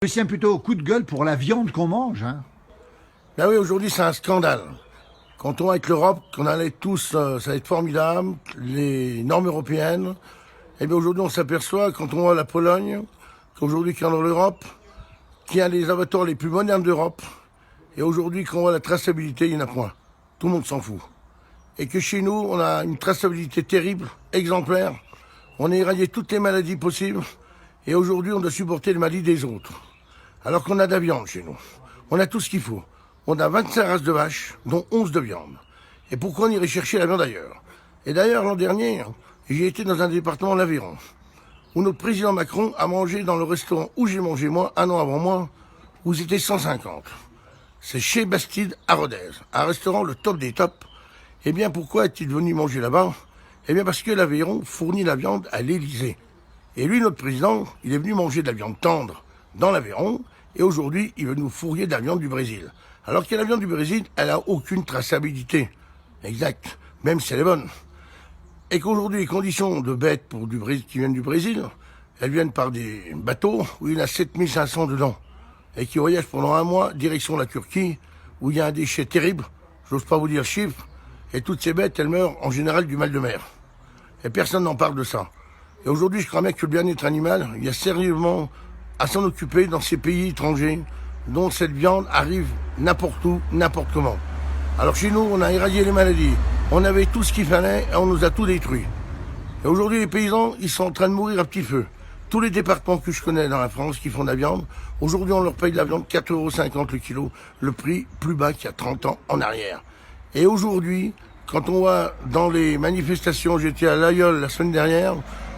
Je tiens plutôt au coup de gueule pour la viande qu'on mange. Ben oui, aujourd'hui c'est un scandale. Quand on va avec l'Europe, qu'on allait tous, ça va être formidable, les normes européennes. Et bien aujourd'hui on s'aperçoit, quand on va à la Pologne, qu'aujourd'hui quand on est dans l'Europe, qu'il y a les abattoirs les plus modernes d'Europe. Et aujourd'hui quand on voit la traçabilité, il n'y en a point. Tout le monde s'en fout. Et que chez nous, on a une traçabilité terrible, exemplaire. On a éradiqué toutes les maladies possibles. Et aujourd'hui, on doit supporter les maladies des autres. Alors qu'on a de la viande chez nous. On a tout ce qu'il faut. On a 25 races de vaches, dont 11 de viande. Et pourquoi on irait chercher la viande ailleurs? Et d'ailleurs, l'an dernier, j'ai été dans un département, l'Aveyron, où notre président Macron a mangé dans le restaurant où j'ai mangé moi, un an avant moi, où ils étaient 150. C'est chez Bastide à Rodez, un restaurant le top des tops. Eh bien, pourquoi est-il venu manger là-bas? Eh bien, parce que l'Aveyron fournit la viande à l'Élysée. Et lui, notre président, il est venu manger de la viande tendre dans l'Aveyron, et aujourd'hui, il veut nous fourrier de la viande du Brésil. Alors que la viande du Brésil, elle n'a aucune traçabilité. Exact. Même si elle est bonne. Et qu'aujourd'hui, les conditions de bêtes pour du Brésil, qui viennent du Brésil, elles viennent par des bateaux où il y en a 7500 dedans. Et qui voyagent pendant un mois, direction la Turquie, où il y a un déchet terrible. J'ose pas vous dire le chiffre. Et toutes ces bêtes, elles meurent en général du mal de mer. Et personne n'en parle de ça. Et aujourd'hui, je crois bien que le bien-être animal, il y a sérieusement à s'en occuper dans ces pays étrangers dont cette viande arrive n'importe où, n'importe comment. Alors chez nous, on a éradiqué les maladies. On avait tout ce qu'il fallait et on nous a tout détruit. Et aujourd'hui, les paysans, ils sont en train de mourir à petit feu. Tous les départements que je connais dans la France qui font de la viande, aujourd'hui, on leur paye de la viande 4,50 € le kilo, le prix plus bas qu'il y a 30 ans en arrière. Et aujourd'hui, quand on va dans les manifestations, j'étais à l'Aïeul la semaine dernière,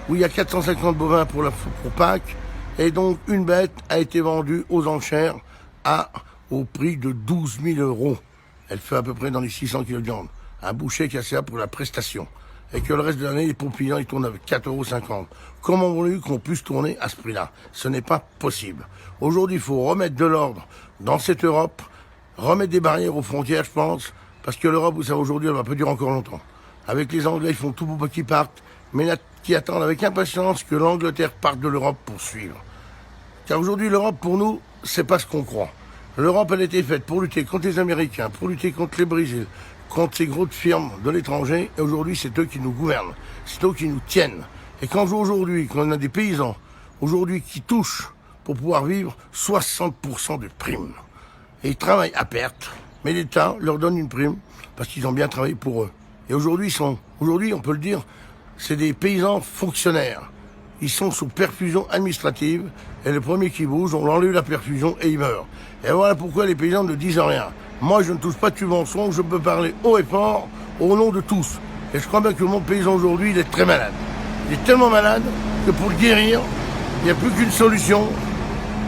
où il y a 450 bovins pour Pâques, et donc une bête a été vendue aux enchères au prix de 12 000 €. Elle fait à peu près dans les 600 kilos de viande. Un boucher qui a ça pour la prestation. Et que le reste de l'année, les pauvres ils tournent avec 4,50 €. Comment on a eu qu'on puisse tourner à ce prix-là? Ce n'est pas possible. Aujourd'hui, il faut remettre de l'ordre dans cette Europe, remettre des barrières aux frontières, je pense, parce que l'Europe, vous savez, aujourd'hui, elle va pas durer encore longtemps. Avec les Anglais, ils font tout pour pas qu'ils partent, mais qui attendent avec impatience que l'Angleterre parte de l'Europe pour suivre. Car aujourd'hui, l'Europe, pour nous, c'est pas ce qu'on croit. L'Europe, elle a été faite pour lutter contre les Américains, pour lutter contre les Brésils, contre ces grosses firmes de l'étranger, et aujourd'hui, c'est eux qui nous gouvernent, c'est eux qui nous tiennent. Et quand aujourd'hui, quand on a des paysans, aujourd'hui, qui touchent, pour pouvoir vivre, 60% de primes. Et ils travaillent à perte, mais l'État leur donne une prime, parce qu'ils ont bien travaillé pour eux. Et aujourd'hui, on peut le dire, c'est des paysans fonctionnaires. Ils sont sous perfusion administrative, et le premier qui bouge, on enlève la perfusion et il meurt. Et voilà pourquoi les paysans ne disent rien. Moi, je ne touche pas de subventions, je peux parler haut et fort, au nom de tous. Et je crois bien que le monde paysan aujourd'hui, il est très malade. Il est tellement malade que pour le guérir, il n'y a plus qu'une solution.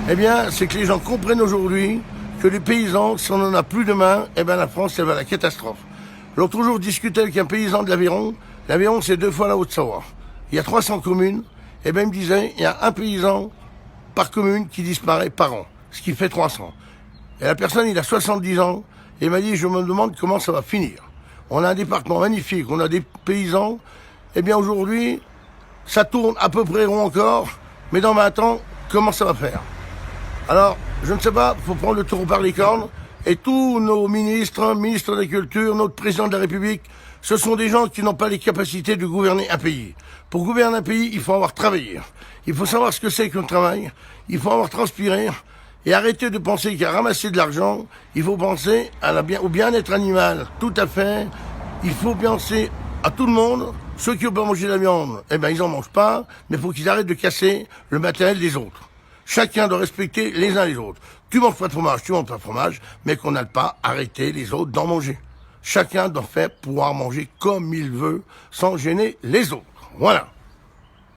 Eh bien, c'est que les gens comprennent aujourd'hui que les paysans, si on n'en a plus demain, eh bien la France, elle va à la catastrophe. L'autre jour, je discutais avec un paysan de l'Aveyron. L'Aveyron, c'est 2 fois la Haute-Savoie. Il y a 300 communes. Et bien, il me disait, il y a un paysan par commune qui disparaît par an, ce qui fait 300. Et la personne, il a 70 ans, et il m'a dit, je me demande comment ça va finir. On a un département magnifique, on a des paysans. Eh bien, aujourd'hui, ça tourne à peu près rond encore, mais dans 20 ans, comment ça va faire? Alors, je ne sais pas, il faut prendre le taureau par les cornes, et tous nos ministres de la Culture, notre président de la République, ce sont des gens qui n'ont pas les capacités de gouverner un pays. Pour gouverner un pays, il faut avoir travaillé. Il faut savoir ce que c'est qu'un travail. Il faut avoir transpiré. Et arrêter de penser qu'à ramasser de l'argent, il faut penser au bien-être animal. Tout à fait. Il faut penser à tout le monde. Ceux qui ont pas mangé de la viande, eh ben, ils en mangent pas. Mais il faut qu'ils arrêtent de casser le matériel des autres. Chacun doit respecter les uns les autres. Tu manges pas de fromage, tu manges pas de fromage, mais qu'on n'a pas arrêté les autres d'en manger. Chacun doit pouvoir manger comme il veut, sans gêner les autres. Voilà.